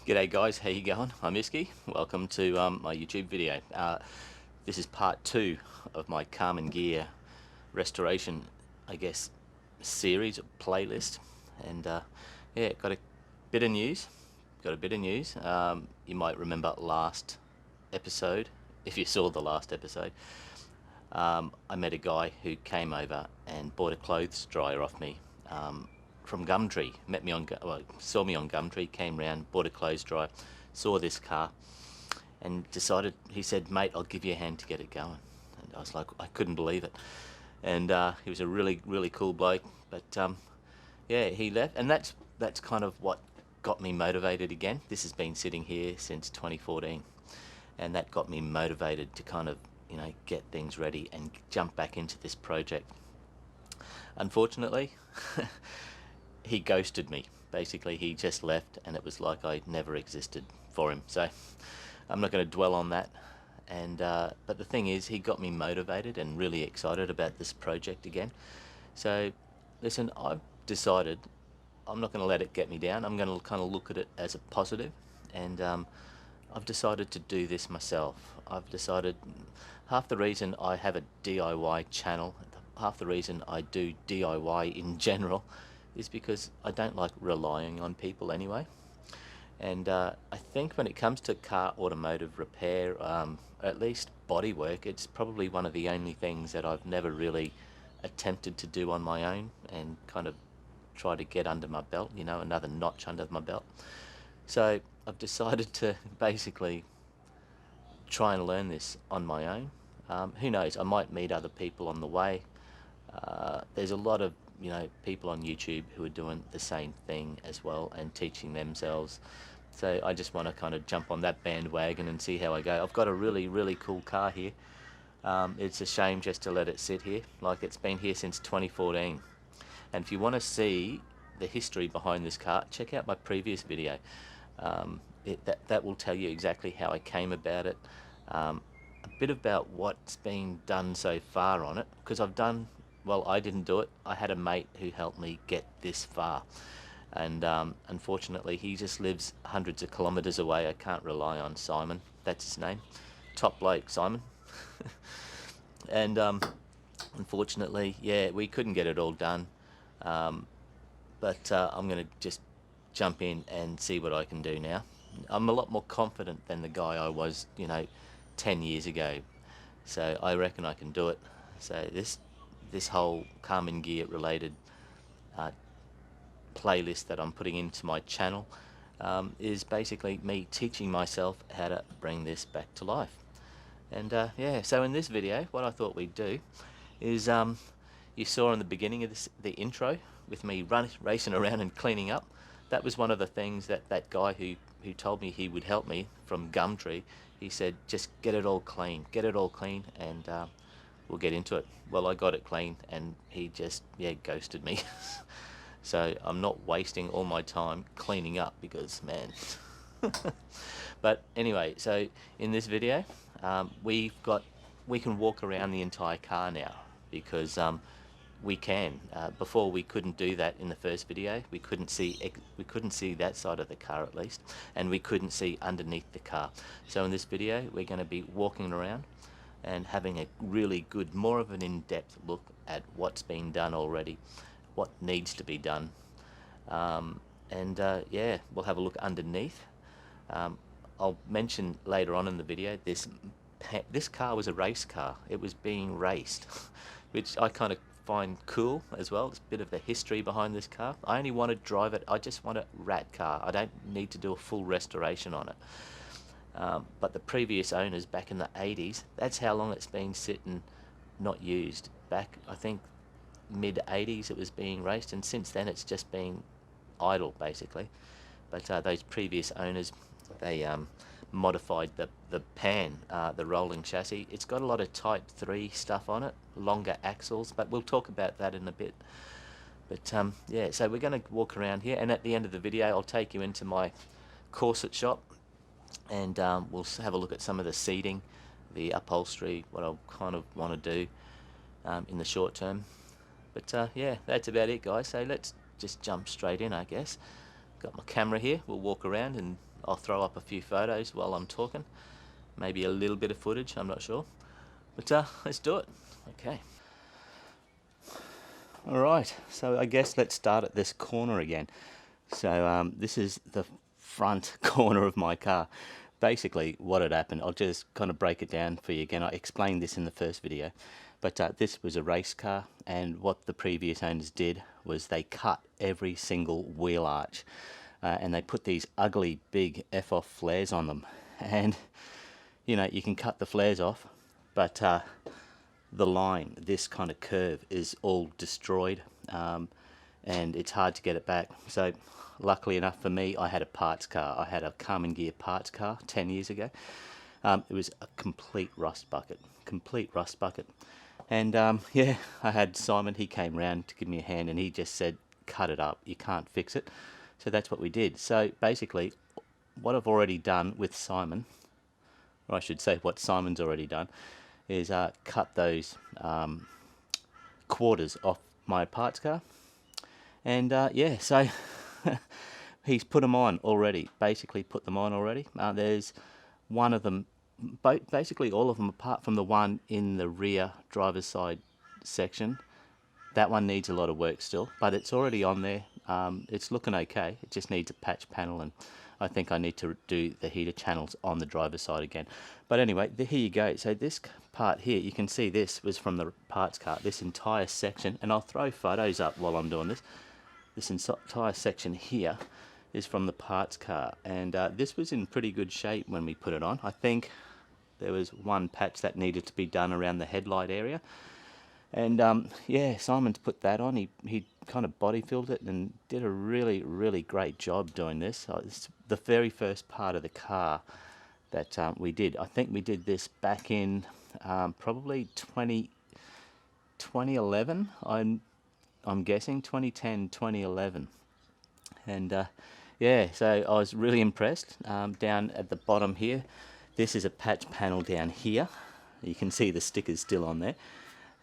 G'day guys, how you going? I'm Iski. Welcome to my YouTube video. This is part 2 of my Karmann Ghia Restoration, I guess, series or playlist. And yeah, got a bit of news. You might remember last episode, if you saw the last episode. I met a guy who came over and bought a clothes dryer off me. From Gumtree, saw me on Gumtree, came round, bought a clothes dryer, saw this car, and decided. He said, "Mate, I'll give you a hand to get it going." And I was like, I couldn't believe it. And he was a really cool bloke. But yeah, he left, and that's kind of what got me motivated again. This has been sitting here since 2014, and that got me motivated to kind of get things ready and jump back into this project. Unfortunately, he ghosted me. Basically, he just left, and it was like I never existed for him. So I'm not going to dwell on that. And but the thing is, he got me motivated and really excited about this project again. So listen, I've decided I'm not going to let it get me down. I'm going to kind of look at it as a positive, and I've decided to do this myself. I've decided half the reason I have a DIY channel, half the reason I do DIY in general, is because I don't like relying on people anyway. And I think when it comes to car automotive repair, at least body work, it's probably one of the only things that I've never really attempted to do on my own and kind of try to get under my belt, another notch under my belt. So I've decided to basically try and learn this on my own. Who knows, I might meet other people on the way. There's a lot of people on YouTube who are doing the same thing as well and teaching themselves. So I just want to kind of jump on that bandwagon and see how I go. I've got a really cool car here. It's a shame just to let it sit here. Like, it's been here since 2014. And if you want to see the history behind this car, check out my previous video. That will tell you exactly how I came about it, a bit about what's been done so far on it, because I didn't do it. I had a mate who helped me get this far, and unfortunately he just lives hundreds of kilometers away. I can't rely on Simon, that's his name, top bloke Simon. And unfortunately, yeah, we couldn't get it all done, but I'm going to just jump in and see what I can do now. I'm a lot more confident than the guy I was 10 years ago, so I reckon I can do it. So this whole Karmann Ghia related playlist that I'm putting into my channel is basically me teaching myself how to bring this back to life. And yeah, so in this video, what I thought we'd do is, you saw in the beginning of the intro with me racing around and cleaning up. That was one of the things that guy who told me he would help me from Gumtree, he said, just get it all clean, and we'll get into it. Well, I got it clean, and he just, ghosted me. So I'm not wasting all my time cleaning up, because, man. But anyway, so in this video, we can walk around the entire car now, because we can. Before, we couldn't do that in the first video. We couldn't see that side of the car, at least, and we couldn't see underneath the car. So in this video, we're going to be walking around and having a really good, more of an in-depth look at what's been done already, what needs to be done, and yeah, we'll have a look underneath. I'll mention later on in the video, this car was a race car. It was being raced, which I kind of find cool as well. It's a bit of the history behind this car. I only want to drive it. I just want a rat car. I don't need to do a full restoration on it. But the previous owners back in the 80s, that's how long it's been sitting not used. Back, I think, mid 80s it was being raced, and since then it's just been idle, basically. But those previous owners, they modified the pan, the rolling chassis. It's got a lot of Type 3 stuff on it, longer axles, but we'll talk about that in a bit. But yeah, so we're going to walk around here, and at the end of the video I'll take you into my corset shop, and we'll have a look at some of the seating, the upholstery, what I kind of want to do in the short term. But yeah, that's about it, guys. So let's just jump straight in, I guess. Got my camera here. We'll walk around and I'll throw up a few photos while I'm talking, maybe a little bit of footage, I'm not sure, but let's do it. Okay. Alright, so I guess let's start at this corner again. So this is the front corner of my car. Basically what had happened, I'll just kind of break it down for you again. I explained this in the first video, but this was a race car, and what the previous owners did was they cut every single wheel arch, and they put these ugly big F-off flares on them. And you know, you can cut the flares off, but the line, this kind of curve, is all destroyed, and it's hard to get it back. So luckily enough for me, I had a parts car. I had a Karmann Ghia parts car 10 years ago. It was a complete rust bucket. And yeah, I had Simon, he came round to give me a hand, and he just said, cut it up, you can't fix it. So that's what we did. So basically what I've already done with Simon, or I should say what Simon's already done, is cut those quarters off my parts car. And yeah, so he's put them on already, basically put them on already. There's one of them, basically all of them apart from the one in the rear driver's side section. That one needs a lot of work still, but it's already on there. It's looking okay. It just needs a patch panel, and I think I need to do the heater channels on the driver's side again. But anyway, here you go. So this part here, you can see this was from the parts car, this entire section, and I'll throw photos up while I'm doing this. This entire section here is from the parts car, and this was in pretty good shape when we put it on. I think there was one patch that needed to be done around the headlight area. And yeah, Simon's put that on. He kind of body filled it and did a really great job doing this. It's the very first part of the car that we did. I think we did this back in probably 2011. I'm guessing 2010, 2011. And yeah, so I was really impressed. Down at the bottom here, this is a patch panel down here. You can see the stickers still on there.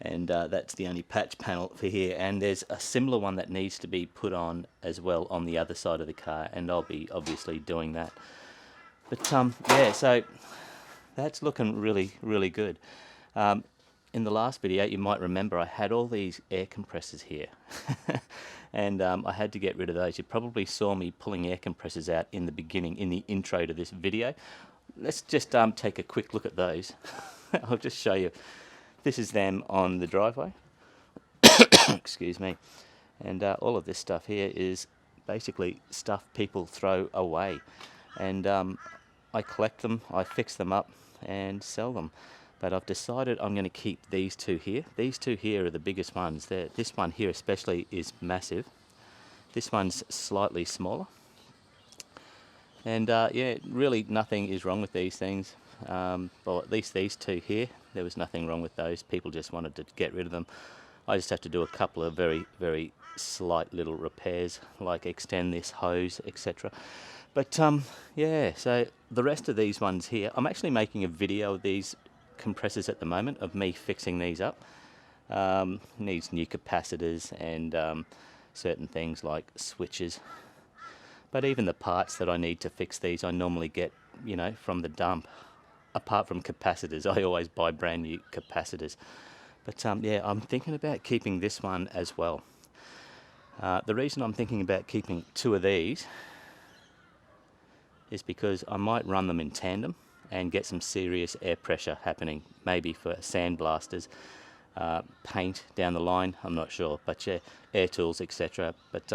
And that's the only patch panel for here, and there's a similar one that needs to be put on as well on the other side of the car, and I'll be obviously doing that. But yeah, so that's looking really good. In the last video, you might remember I had all these air compressors here and I had to get rid of those. You probably saw me pulling air compressors out in the beginning, in the intro to this video. Let's just take a quick look at those. I'll just show you. This is them on the driveway. Excuse me. And all of this stuff here is basically stuff people throw away. And I collect them, I fix them up and sell them. But I've decided I'm going to keep these two here. These two here are the biggest ones. This one here especially is massive. This one's slightly smaller. And yeah, really nothing is wrong with these things. Well, at least these two here, there was nothing wrong with those. People just wanted to get rid of them. I just have to do a couple of very slight little repairs, like extend this hose, etc. But yeah, so the rest of these ones here, I'm actually making a video of these compressors at the moment, of me fixing these up. Needs new capacitors and certain things like switches. But even the parts that I need to fix these, I normally get, you know, from the dump. Apart from capacitors, I always buy brand new capacitors. But yeah, I'm thinking about keeping this one as well. The reason I'm thinking about keeping two of these is because I might run them in tandem and get some serious air pressure happening, maybe for sandblasters, paint down the line, I'm not sure, but yeah, air tools, etc. But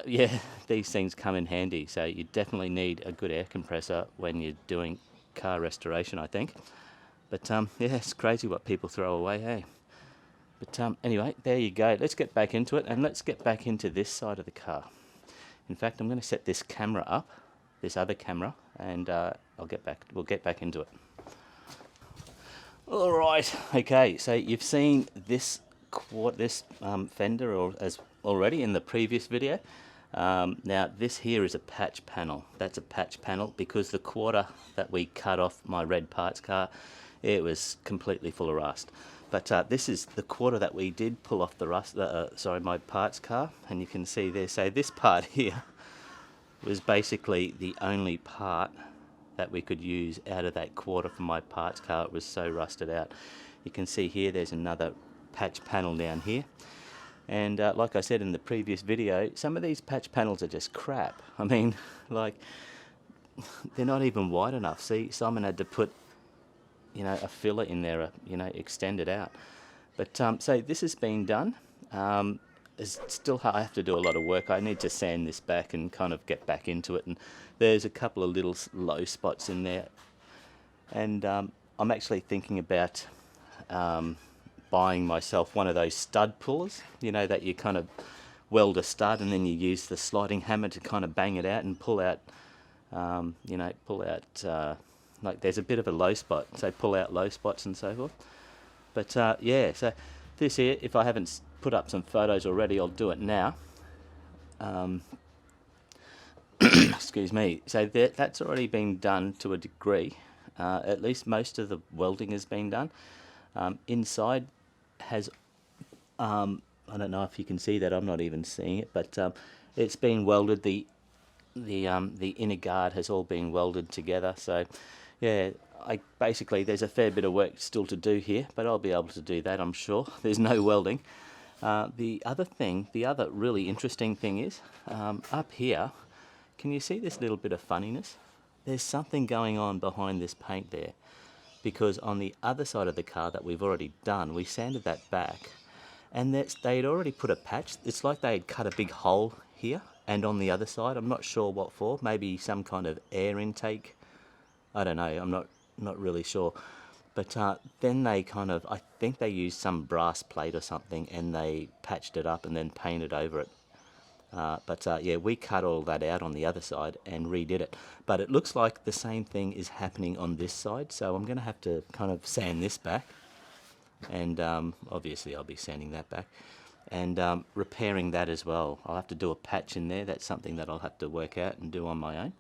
yeah, these things come in handy, so you definitely need a good air compressor when you're doing car restoration, I think. But yeah, it's crazy what people throw away, hey? But anyway, there you go. Let's get back into it, and let's get back into this side of the car. In fact, I'm going to set this camera up, this other camera, and we'll get back into it. All right, okay. So you've seen this fender as already in the previous video. Now this here is a patch panel. That's a patch panel because the quarter that we cut off my red parts car, it was completely full of rust. But this is the quarter that we did pull off the rust. My parts car, and you can see there. So this part here was basically the only part that we could use out of that quarter for my parts car. It was so rusted out. You can see here there's another patch panel down here, and like I said in the previous video, some of these patch panels are just crap. I mean, like, they're not even wide enough. See, Simon had to put, you know, a filler in there, you know, extend it out. But so this has been done. There's still, I have to do a lot of work. I need to sand this back and kind of get back into it, and there's a couple of little low spots in there, and I'm actually thinking about buying myself one of those stud pullers, you know, that you kind of weld a stud and then you use the sliding hammer to kind of bang it out and pull out, you know, like there's a bit of a low spot, so pull out low spots and so forth. But yeah, so this here, if I haven't put up some photos already, I'll do it now. Excuse me. So that's already been done to a degree. At least most of the welding has been done. Inside has, I don't know if you can see that, I'm not even seeing it, but it's been welded. The inner guard has all been welded together. So yeah, basically there's a fair bit of work still to do here, but I'll be able to do that, I'm sure. There's no welding. The other really interesting thing is, up here, can you see this little bit of funniness? There's something going on behind this paint there, because on the other side of the car that we've already done, we sanded that back, and they'd already put a patch. It's like they'd cut a big hole here, and on the other side, I'm not sure what for, maybe some kind of air intake. I don't know, I'm not really sure. But then they kind of, I think they used some brass plate or something, and they patched it up and then painted over it. But yeah, we cut all that out on the other side and redid it. But it looks like the same thing is happening on this side, so I'm going to have to kind of sand this back. And obviously I'll be sanding that back. And repairing that as well. I'll have to do a patch in there. That's something that I'll have to work out and do on my own.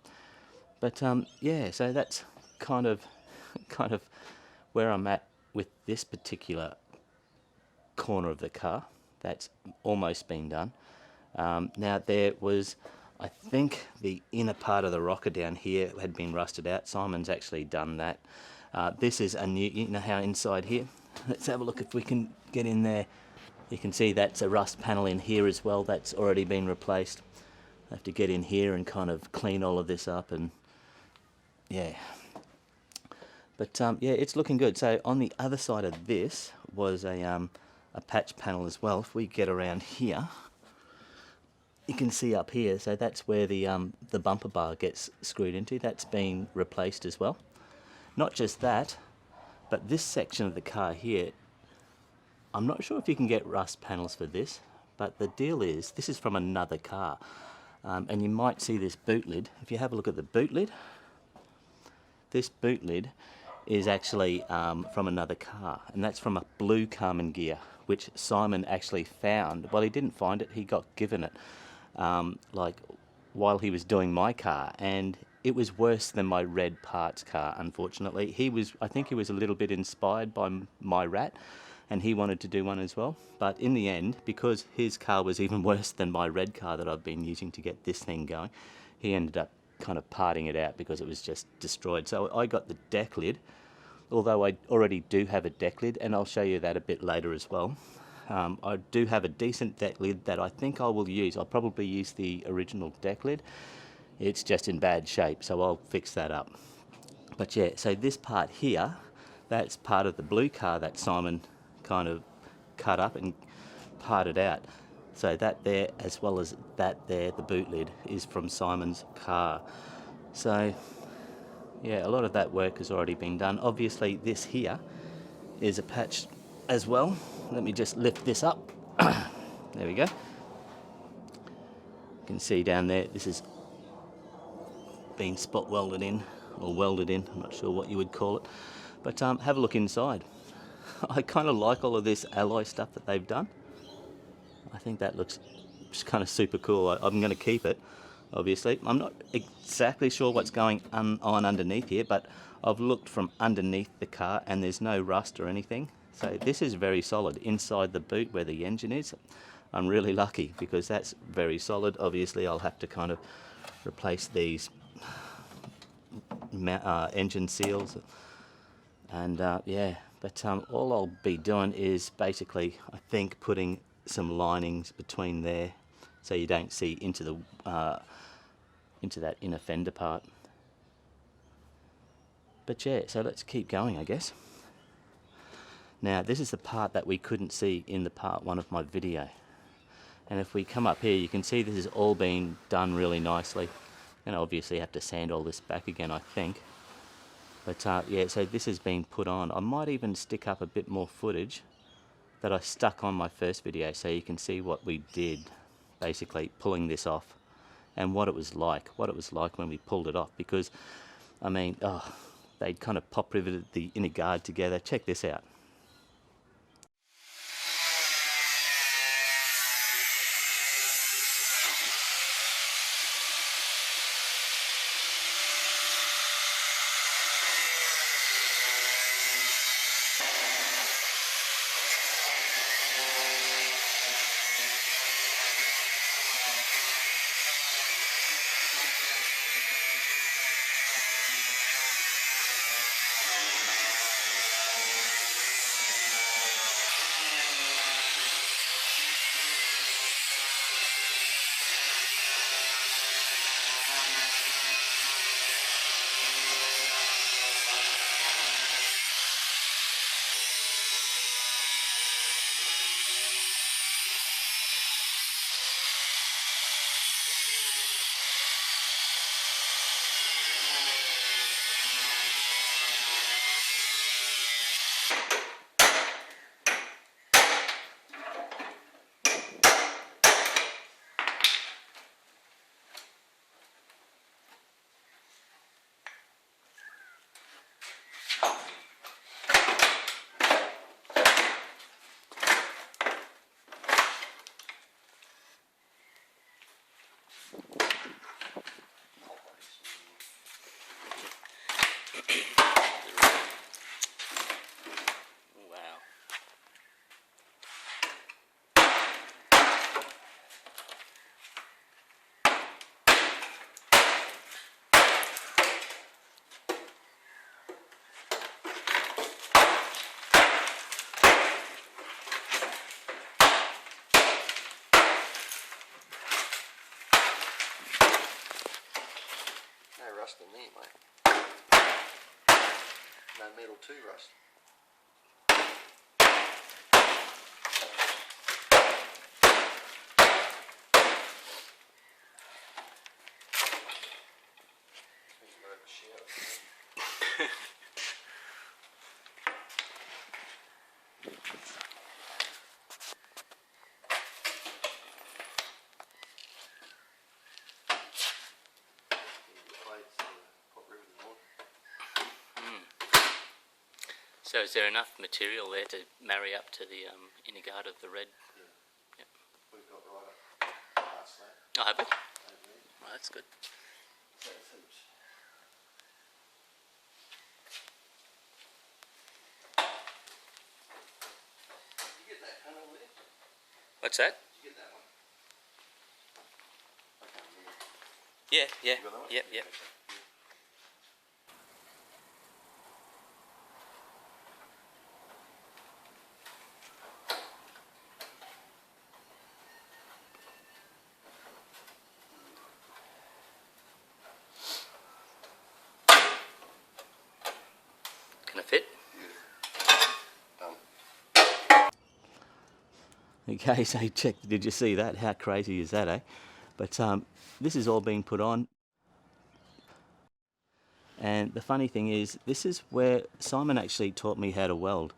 But yeah, so that's kind of where I'm at with this particular corner of the car. That's almost been done. Now there was, I think the inner part of the rocker down here had been rusted out. Simon's actually done that. This is a new, you know how inside here, let's have a look if we can get in there. You can see that's a rust panel in here as well. That's already been replaced. I have to get in here and kind of clean all of this up, and yeah. But yeah, it's looking good. So on the other side of this was a patch panel as well. If we get around here, you can see up here, so that's where the bumper bar gets screwed into. That's been replaced as well. Not just that, but this section of the car here, I'm not sure if you can get rust panels for this, but the deal is, this is from another car. And you might see this boot lid. If you have a look at the boot lid, this boot lid is actually from another car, and that's from a blue Karmann Ghia, which Simon actually found. Well, he didn't find it, he got given it like while he was doing my car, and it was worse than my red parts car, unfortunately. I think he was a little bit inspired by my Rat, and he wanted to do one as well, but in the end, because his car was even worse than my red car that I've been using to get this thing going, he ended up kind of parting it out because it was just destroyed. So I got the deck lid, although I already do have a deck lid, and I'll show you that a bit later as well. I do have a decent deck lid that I think I will use. I'll probably use the original deck lid. It's just in bad shape, so I'll fix that up. But yeah, so this part here, that's part of the blue car that Simon kind of cut up and parted out. So that there, as well as that there, the boot lid, is from Simon's car. So yeah, a lot of that work has already been done. Obviously this here is a patch as well. Let me just lift this up. There we go. You can see down there, this has been spot welded in, or welded in, I'm not sure what you would call it. But have a look inside. I kind of like all of this alloy stuff that they've done. I think that looks just kind of super cool. I'm going to keep it, obviously. I'm not exactly sure what's going on underneath here, but I've looked from underneath the car and there's no rust or anything. So this is very solid. Inside the boot where the engine is, I'm really lucky because that's very solid. Obviously I'll have to kind of replace these engine seals, and yeah, but all I'll be doing is basically, I think, putting some linings between there so you don't see into the into that inner fender part. But yeah, so let's keep going, I guess. Now this is the part that we couldn't see in the part 1 of my video, and if we come up here you can see this is all been done really nicely. And obviously have to sand all this back again, I think. But yeah, so this has been put on. I might even stick up a bit more footage that I stuck on my first video so you can see what we did, basically pulling this off, and what it was like when we pulled it off. Because, I mean, they'd kind of pop riveted the inner guard together. Check this out. Rust in there, mate. No metal to rust. So is there enough material there to marry up to the inner guard of the red? Yeah. Yep. We've got right up past that. Oh, have we? Oh, that's good. So it's Did you get that panel there? What's that? Did you get that one? I can't remember. Yeah, yeah. You got that one? Yep, yep. Can it fit? Okay, so check, did you see that? How crazy is that, eh? But this has all been put on. And the funny thing is, this is where Simon actually taught me how to weld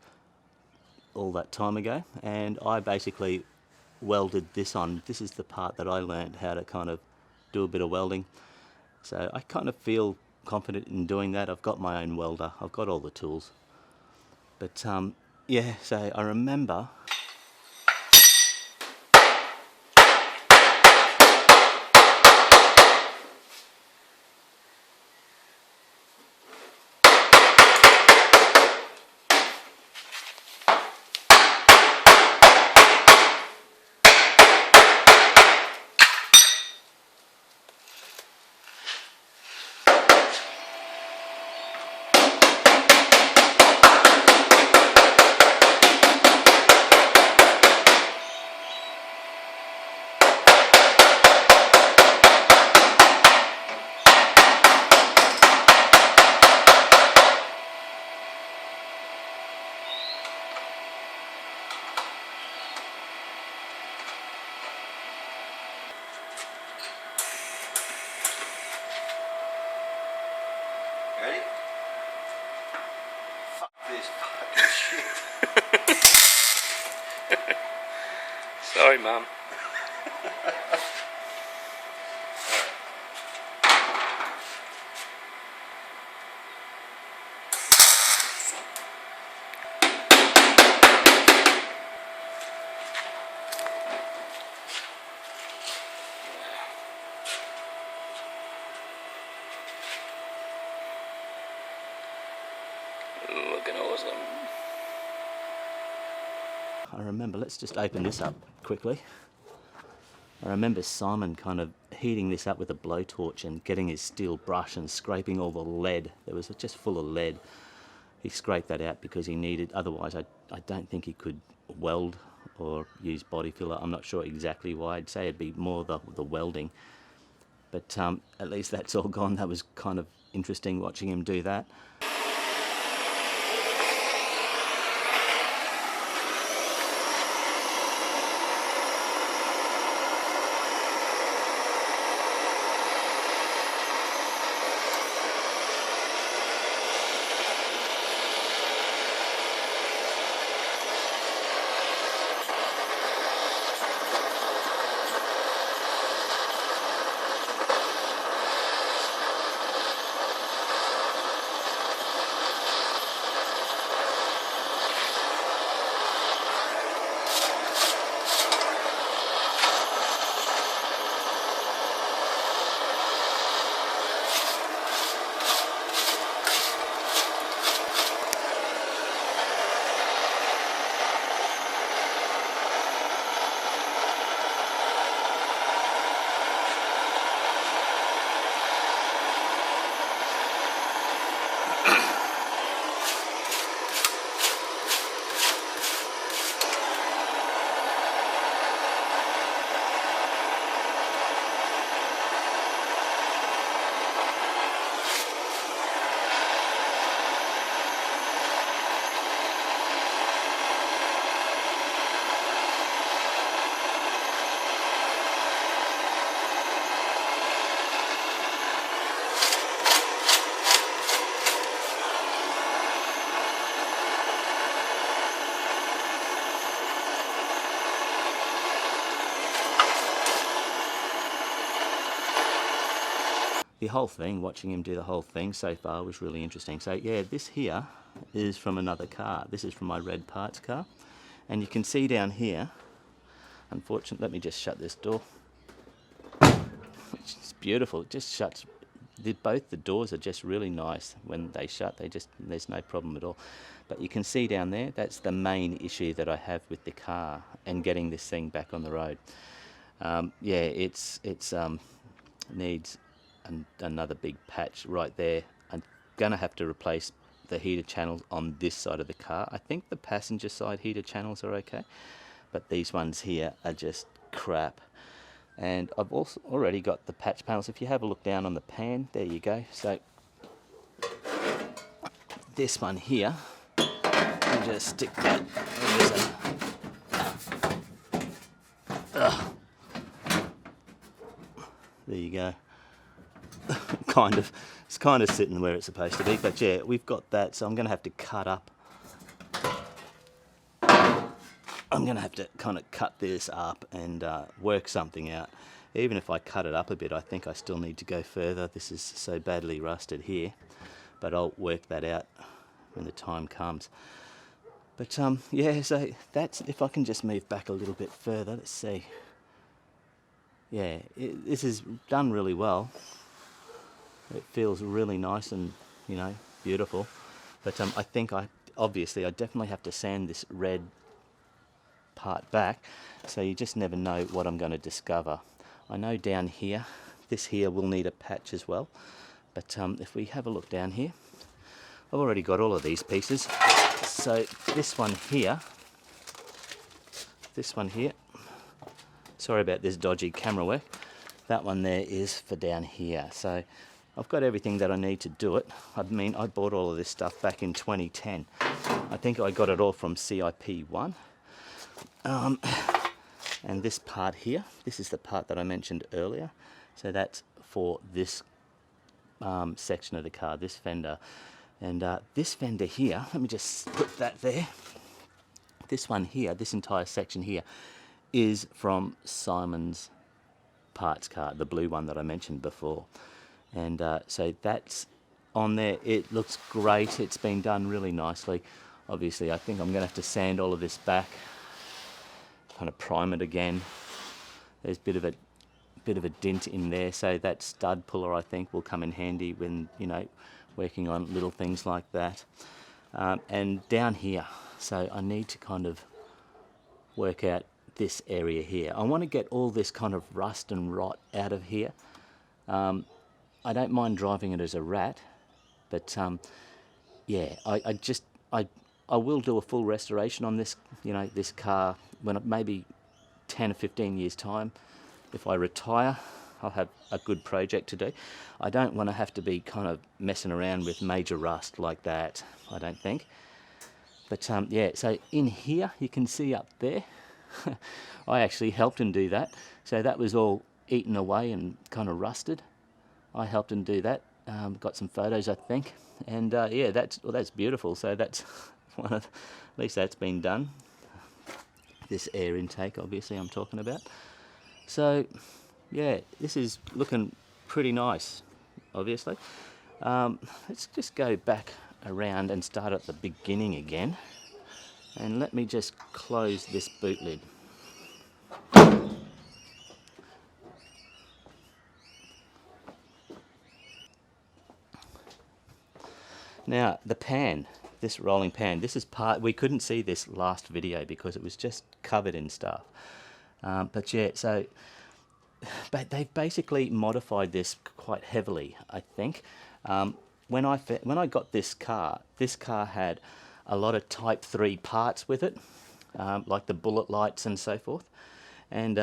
all that time ago. And I basically welded this on. This is the part that I learned how to kind of do a bit of welding. So I kind of feel confident in doing that. I've got my own welder. I've got all the tools. But yeah, so I remember this fucking shit. Sorry, Mum. Looking awesome. I remember, let's just open this up quickly. I remember Simon kind of heating this up with a blowtorch and getting his steel brush and scraping all the lead. It was just full of lead. He scraped that out because he needed, otherwise I don't think he could weld or use body filler. I'm not sure exactly why. I'd say it'd be more the welding. But at least that's all gone. That was kind of interesting watching him do that. The whole thing, watching him do the whole thing so far was really interesting. So yeah, this here is from another car. This is from my red parts car. And you can see down here, unfortunately, let me just shut this door. It's beautiful, it just shuts. Both the doors are just really nice. When they shut, there's no problem at all. But you can see down there, that's the main issue that I have with the car and getting this thing back on the road. Yeah, it's needs another big patch right there. I'm gonna have to replace the heater channels on this side of the car. I think the passenger side heater channels are okay, but these ones here are just crap. And I've also already got the patch panels. If you have a look down on the pan, there you go. So this one here, I'll just stick that. There you go. It's kind of sitting where it's supposed to be, but yeah, we've got that, so I'm going to have to cut up. I'm going to have to kind of cut this up and work something out. Even if I cut it up a bit, I think I still need to go further. This is so badly rusted here, but I'll work that out when the time comes. But yeah, so that's, if I can just move back a little bit further, let's see. Yeah, this is done really well. It feels really nice and, you know, beautiful. But I think I definitely have to sand this red part back, so you just never know what I'm going to discover. I know down here, this here will need a patch as well. But if we have a look down here, I've already got all of these pieces. So this one here, sorry about this dodgy camera work, that one there is for down here. So I've got everything that I need to do it. I mean, I bought all of this stuff back in 2010. I think I got it all from CIP1. And this part here, this is the part that I mentioned earlier. So that's for this section of the car, this fender. And this fender here, let me just put that there. This one here, this entire section here, is from Simon's parts card, the blue one that I mentioned before. And so that's on there. It looks great. It's been done really nicely. Obviously, I think I'm going to have to sand all of this back, kind of prime it again. There's a bit of a dint in there, so that stud puller I think will come in handy when, you know, working on little things like that. And down here, so I need to kind of work out this area here. I want to get all this kind of rust and rot out of here. I don't mind driving it as a rat, but yeah, I will do a full restoration on this, you know, this car when maybe 10 or 15 years time. If I retire, I'll have a good project to do. I don't want to have to be kind of messing around with major rust like that, I don't think. But yeah, so in here, you can see up there, I actually helped him do that. So that was all eaten away and kind of rusted. I helped him do that. Got some photos, I think. And yeah, that's beautiful. So that's one of, at least that's been done. This air intake, obviously, I'm talking about. So yeah, this is looking pretty nice, obviously. Let's just go back around and start at the beginning again. And let me just close this boot lid. Now, the pan, this rolling pan, this is part, we couldn't see this last video because it was just covered in stuff. But yeah, so but they've basically modified this quite heavily, I think. When I got this car had a lot of Type 3 parts with it, like the bullet lights and so forth. And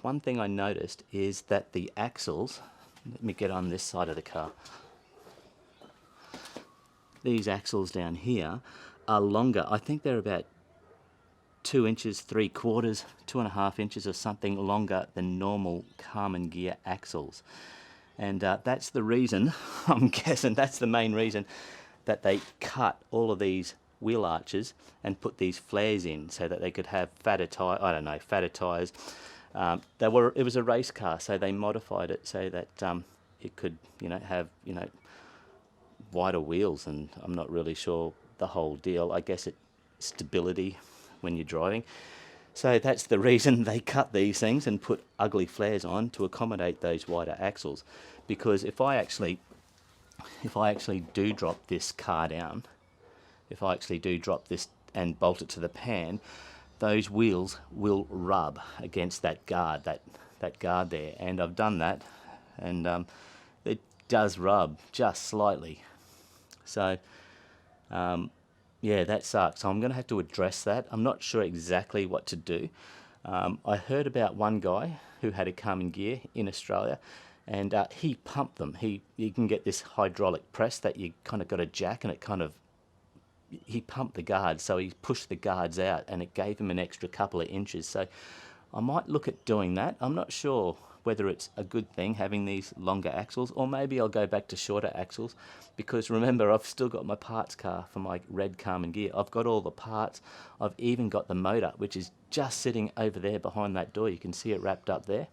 one thing I noticed is that the axles, let me get on this side of the car, these axles down here are longer. I think they're about 2 inches, 3/4, 2.5 inches or something longer than normal Karmann Ghia axles. And that's the reason, I'm guessing that's the main reason, that they cut all of these wheel arches and put these flares in so that they could have fatter tyres. It was a race car, so they modified it so that it could, you know, have, you know, wider wheels, and I'm not really sure the whole deal. I guess it's stability when you're driving. So that's the reason they cut these things and put ugly flares on to accommodate those wider axles. Because if I actually do drop this car down, if I actually do drop this and bolt it to the pan, those wheels will rub against that guard, that guard there. And I've done that, and it does rub just slightly. So yeah, that sucks. So I'm going to have to address that. I'm not sure exactly what to do. I heard about one guy who had a Karmann Ghia in Australia, and he pumped them. You can get this hydraulic press that you kind of got a jack, and it kind of, he pumped the guards, so he pushed the guards out, and it gave him an extra couple of inches. So I might look at doing that. I'm not sure whether it's a good thing having these longer axles, or maybe I'll go back to shorter axles, because remember, I've still got my parts car for my red Karmann Ghia. I've got all the parts. I've even got the motor, which is just sitting over there behind that door. You can see it wrapped up there.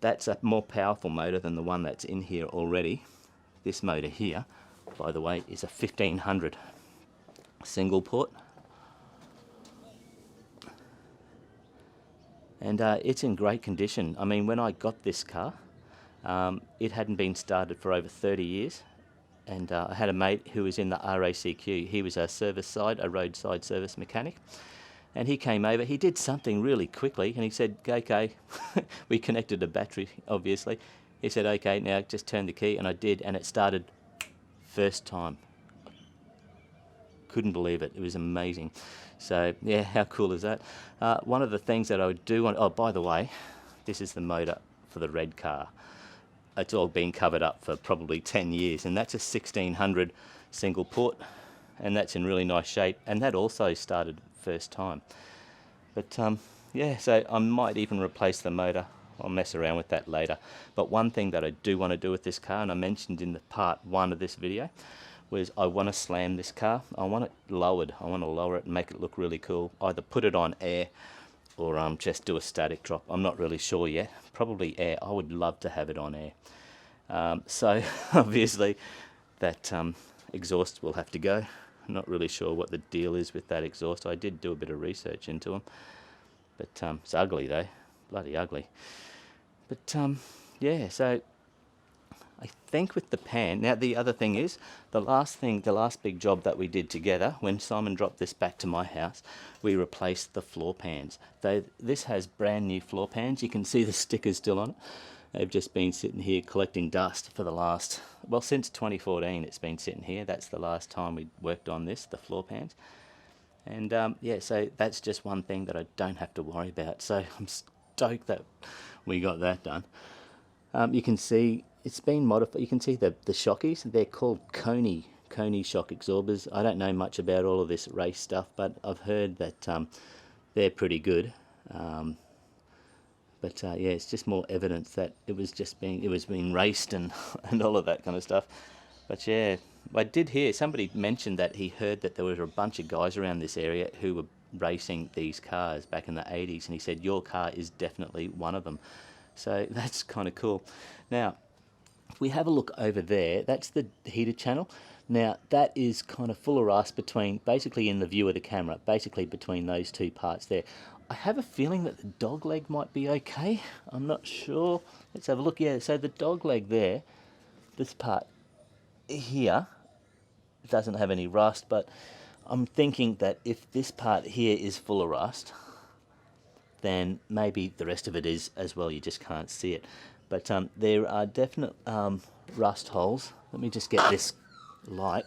That's a more powerful motor than the one that's in here already. This motor here, by the way, is a 1500 single port. And it's in great condition. I mean, when I got this car, it hadn't been started for over 30 years. And I had a mate who was in the RACQ. He was a roadside service mechanic. And he came over, he did something really quickly, and he said, okay, we connected a battery, obviously. He said, okay, now just turn the key, and I did, and it started first time. Couldn't believe it. It was amazing. So yeah, how cool is that? One of the things that I do want, oh, by the way, this is the motor for the red car. It's all been covered up for probably 10 years, and that's a 1600 single port, and that's in really nice shape, and that also started first time. But yeah, so I might even replace the motor. I'll mess around with that later. But one thing that I do want to do with this car, and I mentioned in the part 1 of this video, was I want to slam this car. I want it lowered. I want to lower it and make it look really cool. Either put it on air or just do a static drop. I'm not really sure yet. Probably air. I would love to have it on air. So obviously that exhaust will have to go. I'm not really sure what the deal is with that exhaust. I did do a bit of research into them, but it's ugly though, bloody ugly. But yeah, so I think with the pan, now the other thing is, the last big job that we did together, when Simon dropped this back to my house, we replaced the floor pans. This has brand new floor pans. You can see the stickers still on it. They've just been sitting here collecting dust for the last, well, since 2014 it's been sitting here. That's the last time we worked on this, the floor pans. And yeah, so that's just one thing that I don't have to worry about. So I'm stoked that we got that done. You can see it's been modified. You can see the shockies. They're called Coney shock absorbers. I don't know much about all of this race stuff, but I've heard that they're pretty good. But yeah, it's just more evidence that it was being raced and and all of that kind of stuff. But yeah, I did hear somebody mentioned that he heard that there was a bunch of guys around this area who were racing these cars back in the 80s, and he said your car is definitely one of them. So that's kind of cool. Now, if we have a look over there, that's the heater channel. Now, that is kind of full of rust basically in the view of the camera, basically between those two parts there. I have a feeling that the dog leg might be okay. I'm not sure. Let's have a look. Yeah, so the dog leg there, this part here, doesn't have any rust, but I'm thinking that if this part here is full of rust, then maybe the rest of it is as well. You just can't see it. But there are definite rust holes. Let me just get this light.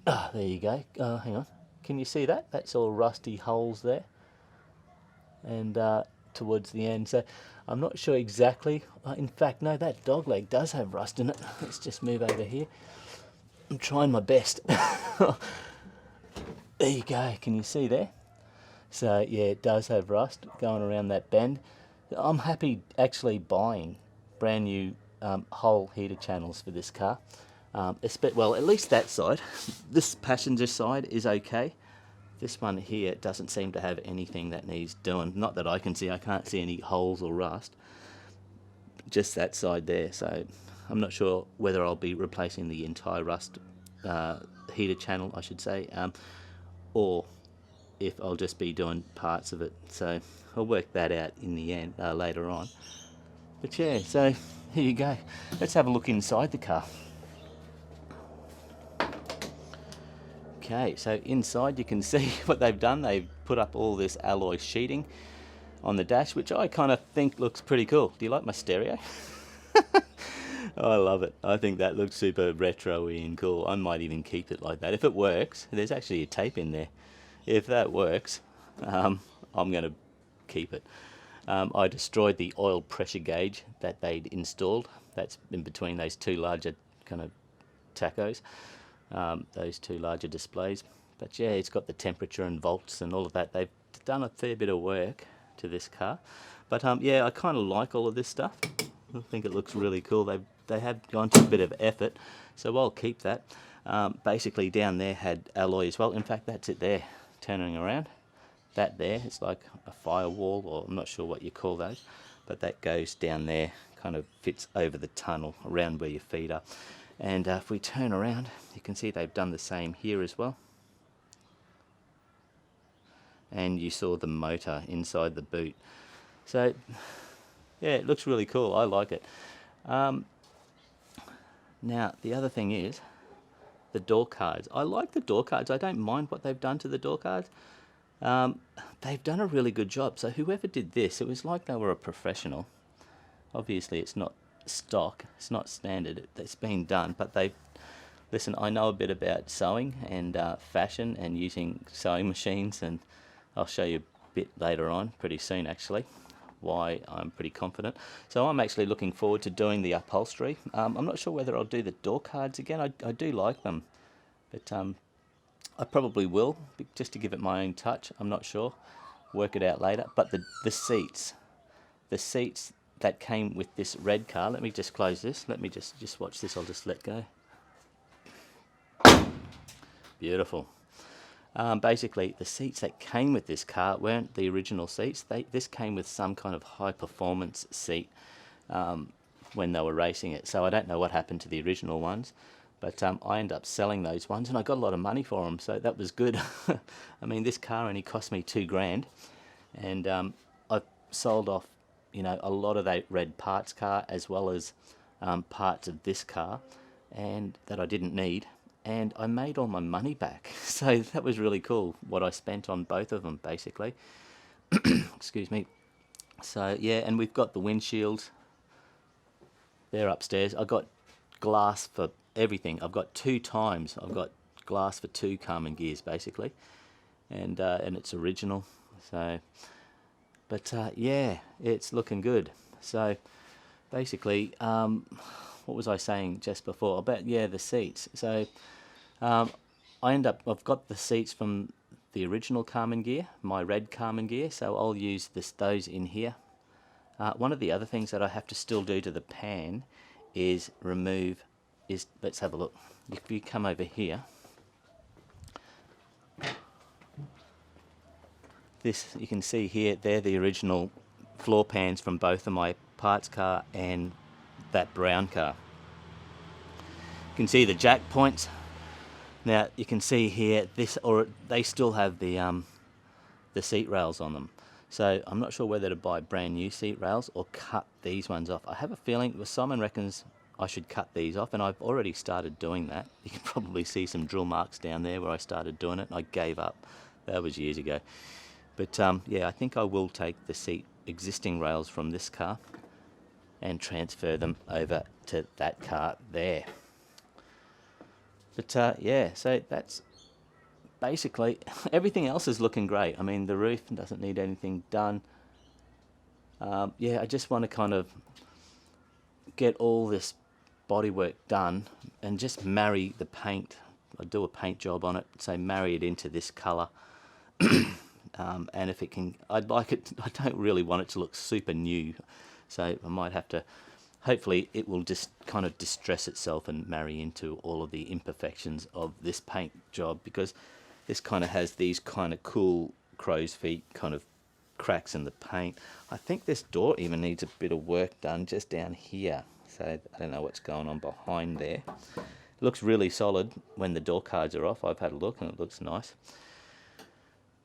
Ah, there you go. Hang on. Can you see that? That's all rusty holes there. And towards the end. So I'm not sure exactly. In fact, no, that dog leg does have rust in it. Let's just move over here. I'm trying my best. There you go. Can you see there? So yeah, it does have rust going around that bend. I'm happy actually buying brand new whole heater channels for this car. Well, at least that side. This passenger side is okay. This one here doesn't seem to have anything that needs doing. Not that I can see. I can't see any holes or rust. Just that side there. So I'm not sure whether I'll be replacing the entire rust heater channel, I should say, or if I'll just be doing parts of it. So I'll work that out in the end later on. But yeah, so here you go. Let's have a look inside the car. Okay, so inside you can see what they've done. They've put up all this alloy sheeting on the dash, which I kind of think looks pretty cool. Do you like my stereo? I love it. I think that looks super retro-y and cool. I might even keep it like that. If it works, there's actually a tape in there. If that works, I'm going to keep it. I destroyed the oil pressure gauge that they'd installed. That's in between those two larger kind of tachos, those two larger displays. But yeah, it's got the temperature and volts and all of that. They've done a fair bit of work to this car. But yeah, I kind of like all of this stuff. I think it looks really cool. They have gone to a bit of effort, so I'll keep that. Basically down there had alloy as well. In fact, that's it there, turning around. That there, it's like a firewall, or I'm not sure what you call those, but that goes down there, kind of fits over the tunnel around where your feet are. And if we turn around, you can see they've done the same here as well. And you saw the motor inside the boot. So yeah, it looks really cool. I like it. Now the other thing is the door cards. I like the door cards. I don't mind what they've done to the door cards. They've done a really good job. So whoever did this, it was like they were a professional. Obviously it's not stock, it's not standard, it's been done, but listen, I know a bit about sewing and fashion and using sewing machines, and I'll show you a bit later on, pretty soon actually, why I'm pretty confident. So I'm actually looking forward to doing the upholstery. I'm not sure whether I'll do the door cards again. I do like them, but I probably will, just to give it my own touch. I'm not sure, work it out later. But the seats, that came with this red car. Let me just close this. Let me just watch this. I'll just let go. Beautiful. Basically, the seats that came with this car weren't the original seats. This came with some kind of high performance seat when they were racing it. So I don't know what happened to the original ones, but I ended up selling those ones, and I got a lot of money for them, so that was good. I mean, this car only cost me $2,000, and I sold off, you know, a lot of that red parts car, as well as parts of this car, and that I didn't need. And I made all my money back, so that was really cool, what I spent on both of them, basically. Excuse me. So yeah, and we've got the windshields. They're upstairs. I got glass for everything. I've got 2 times. I've got glass for 2 Karmann Ghias, basically, and it's original. So, but yeah, it's looking good. So basically, what was I saying just before about, yeah, the seats? So I've got the seats from the original Karmann Ghia, my red Karmann Ghia, so I'll use those in here. One of the other things that I have to still do to the pan is let's have a look. If you come over here, this, you can see here, they're the original floor pans from both of my parts car and that brown car. You can see the jack points. Now you can see here, they still have the seat rails on them. So I'm not sure whether to buy brand new seat rails or cut these ones off. I have a feeling Simon reckons I should cut these off, and I've already started doing that. You can probably see some drill marks down there where I started doing it, and I gave up. That was years ago. But yeah, I think I will take the existing rails from this car and transfer them over to that car there. But yeah, so that's basically, everything else is looking great. I mean, the roof doesn't need anything done. Yeah, I just want to kind of get all this bodywork done and just marry the paint. I do a paint job on it, so marry it into this colour. And if it can, I'd like it, I don't really want it to look super new, so I might have to, hopefully it will just kind of distress itself and marry into all of the imperfections of this paint job, because this kind of has these kind of cool crow's feet kind of cracks in the paint. I think this door even needs a bit of work done just down here, so I don't know what's going on behind there. It looks really solid when the door cards are off. I've had a look and it looks nice.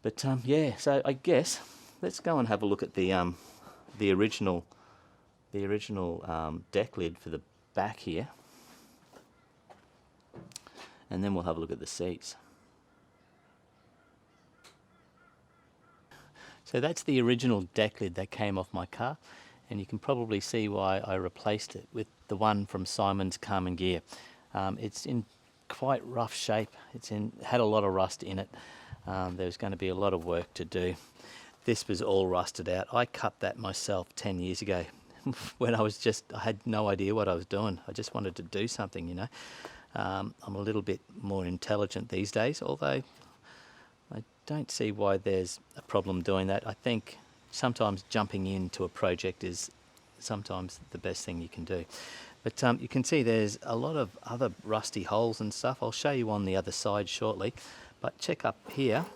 But yeah, so I guess let's go and have a look at the original deck lid for the back here, and then we'll have a look at the seats. So that's the original deck lid that came off my car, and you can probably see why I replaced it with the one from Simon's Karmann Ghia. It's in quite rough shape. Had a lot of rust in it. There's going to be a lot of work to do. This was all rusted out. I cut that myself 10 years ago when I had no idea what I was doing. I just wanted to do something, you know. I'm a little bit more intelligent these days, although I don't see why there's a problem doing that. I think sometimes jumping into a project is sometimes the best thing you can do. But you can see there's a lot of other rusty holes and stuff. I'll show you on the other side shortly. But check up here.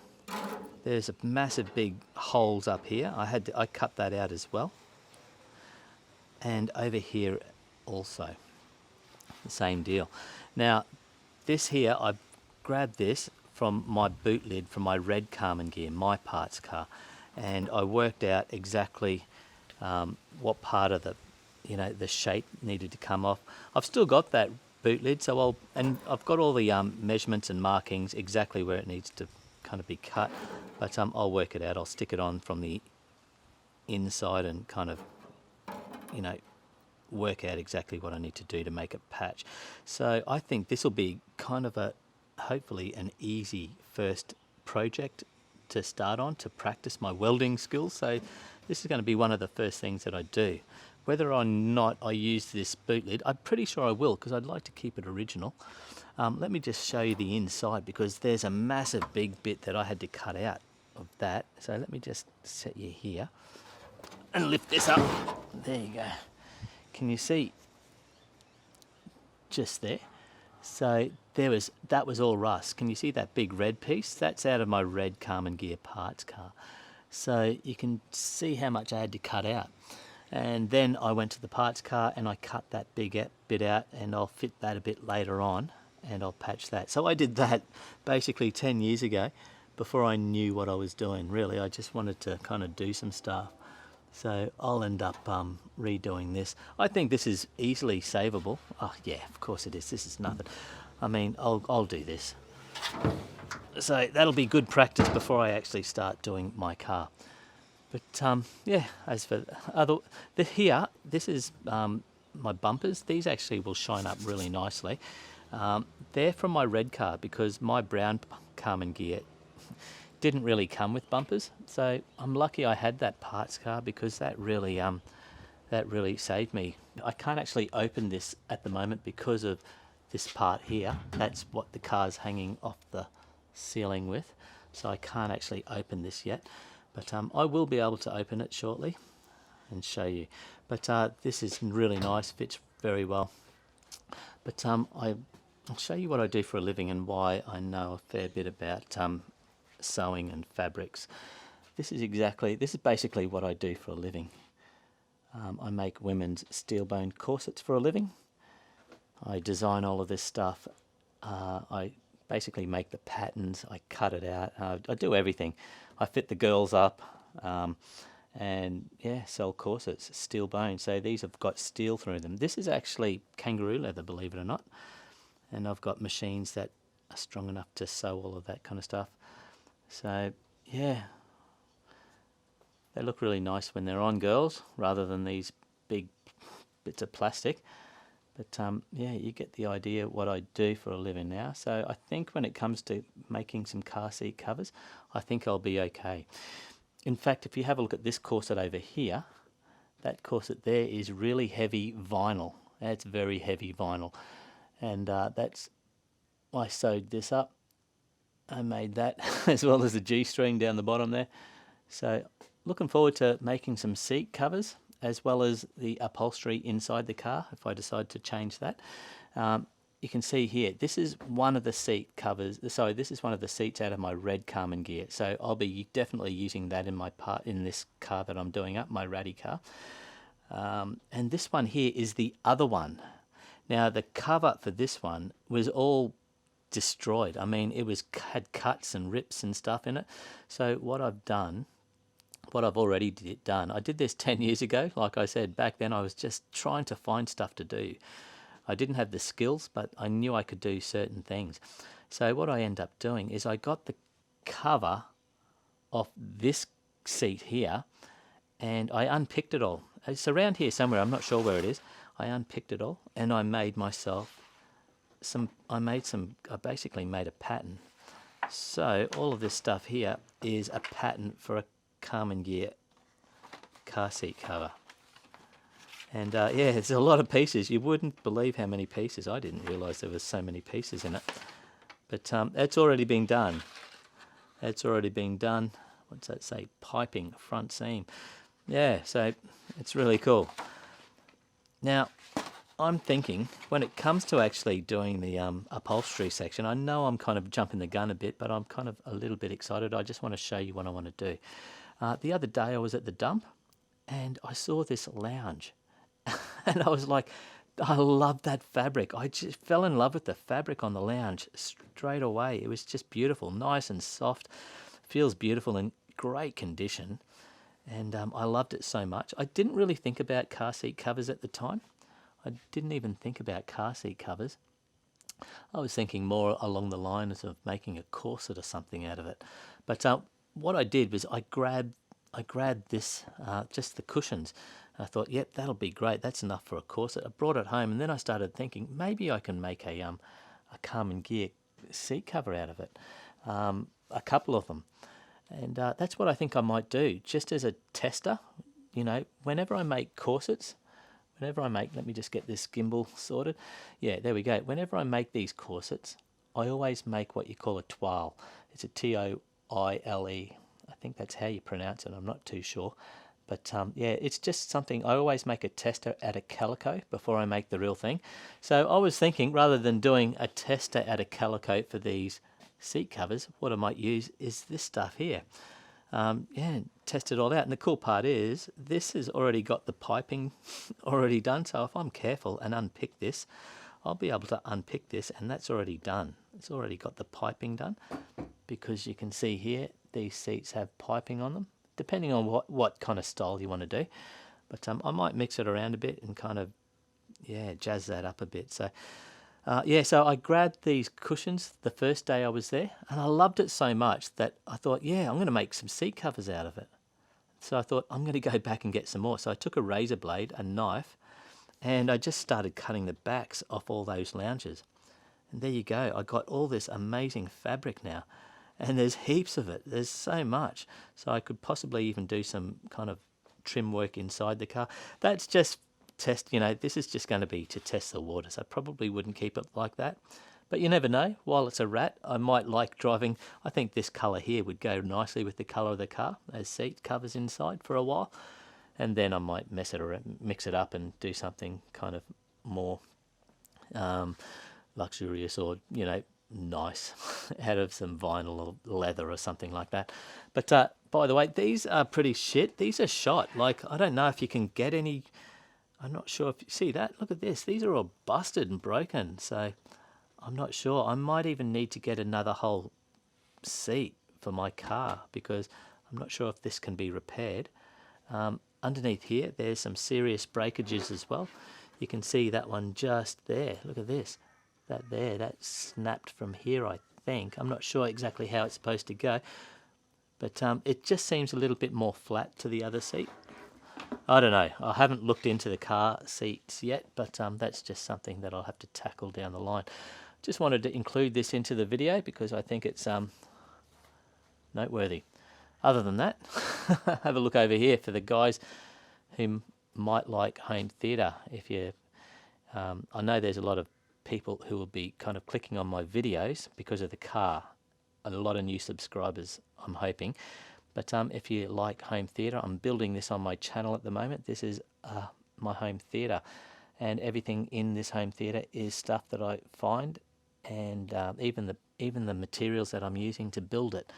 There's a massive big holes up here. I cut that out as well. And over here also, the same deal. Now, this here, I grabbed this from my boot lid from my red Karmann Ghia, my parts car, and I worked out exactly what part of the shape needed to come off. I've still got that boot lid, so I've got all the measurements and markings exactly where it needs to kind of be cut, but I'll work it out. I'll stick it on from the inside and kind of, you know, work out exactly what I need to do to make a patch. So I think this will be kind of hopefully an easy first project to start on, to practice my welding skills. So this is going to be one of the first things that I do. Whether or not I use this boot lid, I'm pretty sure I will, because I'd like to keep it original. Let me just show you the inside, because there's a massive big bit that I had to cut out of that. So let me just set you here and lift this up. There you go. Can you see just there? So that was all rust. Can you see that big red piece? That's out of my red Karmann Ghia parts car. So you can see how much I had to cut out. And then I went to the parts car and I cut that big bit out, and I'll fit that a bit later on and I'll patch that. So I did that basically 10 years ago before I knew what I was doing. Really, I just wanted to kind of do some stuff. So I'll end up redoing this. I think this is easily savable. Oh yeah, of course it is. This is nothing. I mean, I'll do this. So that'll be good practice before I actually start doing my car. But yeah, as for here, this is my bumpers. These actually will shine up really nicely. They're from my red car because my brown Karmann Ghia didn't really come with bumpers. So I'm lucky I had that parts car because that really saved me. I can't actually open this at the moment because of this part here. That's what the car's hanging off the ceiling with. So I can't actually open this yet. But I will be able to open it shortly and show you. But this is really nice, fits very well. But I'll show you what I do for a living and why I know a fair bit about sewing and fabrics. This is basically what I do for a living. I make women's steel bone corsets for a living. I design all of this stuff. I basically make the patterns, I cut it out, I do everything. I fit the girls up and yeah, sell corsets, steel bone. So these have got steel through them. This is actually kangaroo leather, believe it or not. And I've got machines that are strong enough to sew all of that kind of stuff. So yeah, they look really nice when they're on, girls, rather than these big bits of plastic. But yeah, you get the idea what I do for a living now. So I think when it comes to making some car seat covers, I think I'll be okay. In fact, if you have a look at this corset over here, that corset there is really heavy vinyl. That's very heavy vinyl. And I sewed this up. I made that as well as the G-string down the bottom there. So looking forward to making some seat covers as well as the upholstery inside the car if I decide to change that. You can see here, this is one of the seat covers. Sorry, this is one of the seats out of my red Karmann Ghia. So I'll be definitely using that in this car that I'm doing up, my ratty car. And this one here is the other one. Now the cover for this one was all destroyed. I mean, had cuts and rips and stuff in it. So what I've already done, I did this 10 years ago. Like I said, back then I was just trying to find stuff to do. I didn't have the skills, but I knew I could do certain things. So what I end up doing is I got the cover off this seat here and I unpicked it all. It's around here somewhere, I'm not sure where it is. I unpicked it all and I made myself I basically made a pattern. So all of this stuff here is a pattern for a Karmann Ghia car seat cover. And yeah, it's a lot of pieces. You wouldn't believe how many pieces. I didn't realise there was so many pieces in it. But it's already been done. It's already been done. What's that say? Piping, front seam. Yeah, so it's really cool. Now, I'm thinking, when it comes to actually doing the upholstery section, I know I'm kind of jumping the gun a bit, but I'm kind of a little bit excited. I just want to show you what I want to do. The other day I was at the dump and I saw this lounge and I was like, I love that fabric. I just fell in love with the fabric on the lounge straight away. It was just beautiful, nice and soft, feels beautiful, in great condition. And I loved it so much. I didn't really think about car seat covers at the time. I didn't even think about car seat covers. I was thinking more along the lines of making a corset or something out of it. But what I did was I grabbed this, just the cushions. I thought, yep, that'll be great. That's enough for a corset. I brought it home and then I started thinking maybe I can make a Karmann Ghia seat cover out of it, a couple of them. And that's what I think I might do, just as a tester. You know, whenever I make corsets, let me just get this gimbal sorted. Yeah, there we go. Whenever I make these corsets, I always make what you call a toile. It's a Toile. I think that's how you pronounce it. I'm not too sure. But yeah, it's just something. I always make a tester out of calico before I make the real thing. So I was thinking, rather than doing a tester out of calico for these seat covers, what I might use is this stuff here. Yeah, test it all out. And the cool part is, this has already got the piping already done. So if I'm careful and unpick this, I'll be able to unpick this, and that's already done. It's already got the piping done, because you can see here, these seats have piping on them, depending on what kind of style you want to do. But I might mix it around a bit and kind of, yeah, jazz that up a bit. So yeah, so I grabbed these cushions the first day I was there, and I loved it so much that I thought, yeah, I'm going to make some seat covers out of it. So I thought, I'm going to go back and get some more. So I took a razor blade, a knife, and I just started cutting the backs off all those lounges. And there you go. I got all this amazing fabric now. And there's heaps of it. There's so much. So I could possibly even do some kind of trim work inside the car. That's just test, this is just going to be to test the waters. I probably wouldn't keep it like that. But you never know. While it's a rat, I might like driving. I think this colour here would go nicely with the colour of the car, as seat covers inside for a while. And then I might mix it up and do something kind of more luxurious, or nice, out of some vinyl or leather or something like that. But by the way, these are pretty shit. These are shot. Like, I don't know if you can get any. I'm not sure if you see that. Look at this. These are all busted and broken. So I'm not sure. I might even need to get another whole seat for my car, because I'm not sure if this can be repaired. Underneath here, there's some serious breakages as well. You can see that one just there. Look at this. That snapped from here, I think. I'm not sure exactly how it's supposed to go. But it just seems a little bit more flat to the other seat. I don't know. I haven't looked into the car seats yet, but that's just something that I'll have to tackle down the line. Just wanted to include this into the video because I think it's noteworthy. Other than that, have a look over here for the guys who might like home theatre. If you, I know there's a lot of people who will be kind of clicking on my videos because of the car. A lot of new subscribers, I'm hoping. But if you like home theatre, I'm building this on my channel at the moment. This is my home theatre, and everything in this home theatre is stuff that I find, and even the materials that I'm using to build it.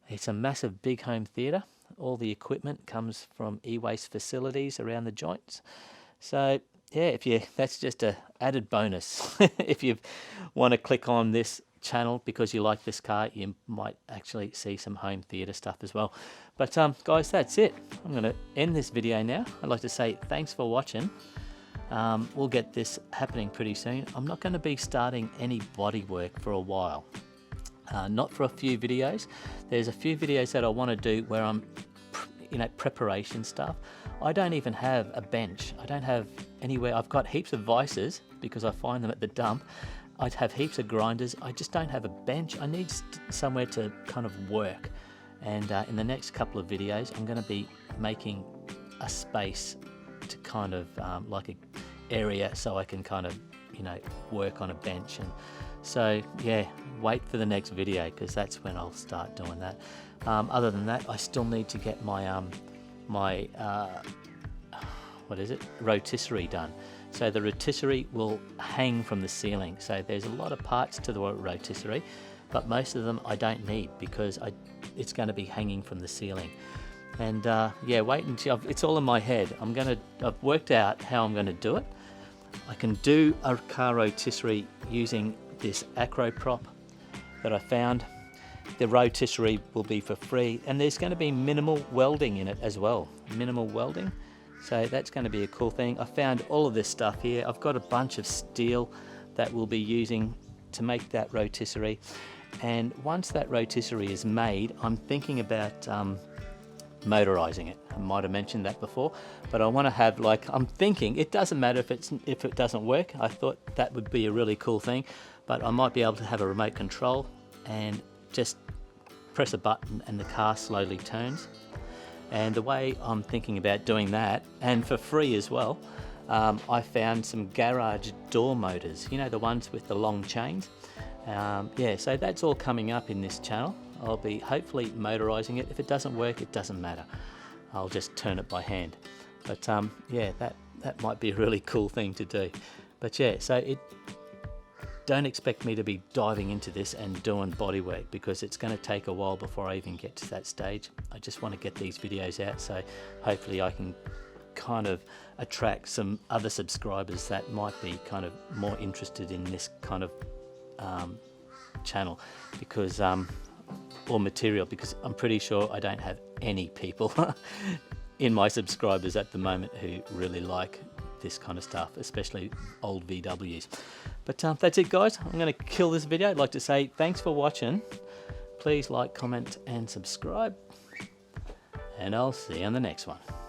It's a massive big home theatre. All the equipment comes from e-waste facilities around the joints. So yeah, that's just a added bonus. If you want to click on this channel because you like this car, you might actually see some home theatre stuff as well. But guys, that's it. I'm going to end this video now. I'd like to say thanks for watching. We'll get this happening pretty soon. I'm not going to be starting any body work for a while. Not for a few videos. There's a few videos that I want to do where I'm, preparation stuff. I don't even have a bench. I don't have anywhere. I've got heaps of vices because I find them at the dump. I'd have heaps of grinders. I just don't have a bench. I need somewhere to kind of work. And in the next couple of videos, I'm going to be making a space to kind of like an area so I can kind of, work on a bench. And so, yeah, wait for the next video because that's when I'll start doing that. Other than that, I still need to get my rotisserie done. So the rotisserie will hang from the ceiling. So there's a lot of parts to the rotisserie, but most of them I don't need because it's going to be hanging from the ceiling. And yeah, wait until it's all in my head. I've worked out how I'm going to do it. I can do a car rotisserie using this acro prop that I found. The rotisserie will be for free, and there's going to be minimal welding in it as well. Minimal welding. So that's going to be a cool thing. I found all of this stuff here. I've got a bunch of steel that we'll be using to make that rotisserie. And once that rotisserie is made, I'm thinking about motorizing it. I might have mentioned that before, but I want to have I'm thinking it doesn't matter if it doesn't work. I thought that would be a really cool thing, but I might be able to have a remote control and just press a button and the car slowly turns. And the way I'm thinking about doing that, and for free as well, I found some garage door motors, the ones with the long chains. Yeah, so that's all coming up in this channel. I'll be hopefully motorizing it. If it doesn't work, it doesn't matter. I'll just turn it by hand. But yeah, that might be a really cool thing to do. But yeah, so don't expect me to be diving into this and doing bodywork, because it's going to take a while before I even get to that stage. I just want to get these videos out, so hopefully I can kind of attract some other subscribers that might be kind of more interested in this kind of channel, because or material, because I'm pretty sure I don't have any people in my subscribers at the moment who really like this kind of stuff, especially old VWs. But that's it, guys. I'm going to kill this video. I'd like to say thanks for watching. Please like, comment and subscribe, and I'll see you on the next one.